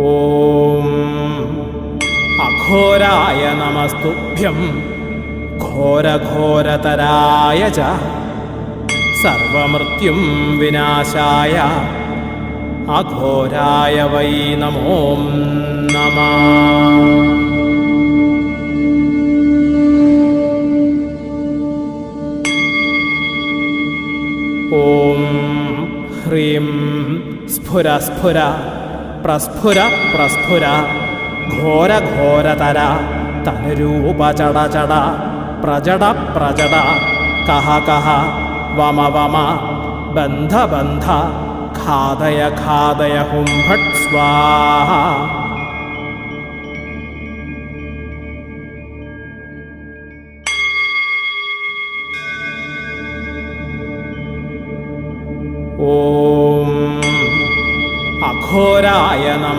ഓം അഘോരായ നമസ്തുഭ്യം ഘോരഘോരതരായ ച സർവമൃത്യും വിനാശായ അഘോരായ വൈ നമോ നമഃ. ഓം ഹ്രീം സ്ഫുര സ്ഫുര പ്രസ്ഫുര പ്രസ്ഫുര ഘോരഘോരതര തനുരൂപ ചട ചട പ്രജട പ്രജട കഹ കഹ വമ വമ ബന്ധ ബന്ധ ഖാദയ ഖാദയ ഹും ഭട്ട് സ്വാഹ. ഓം അഘോരായ നമഃ.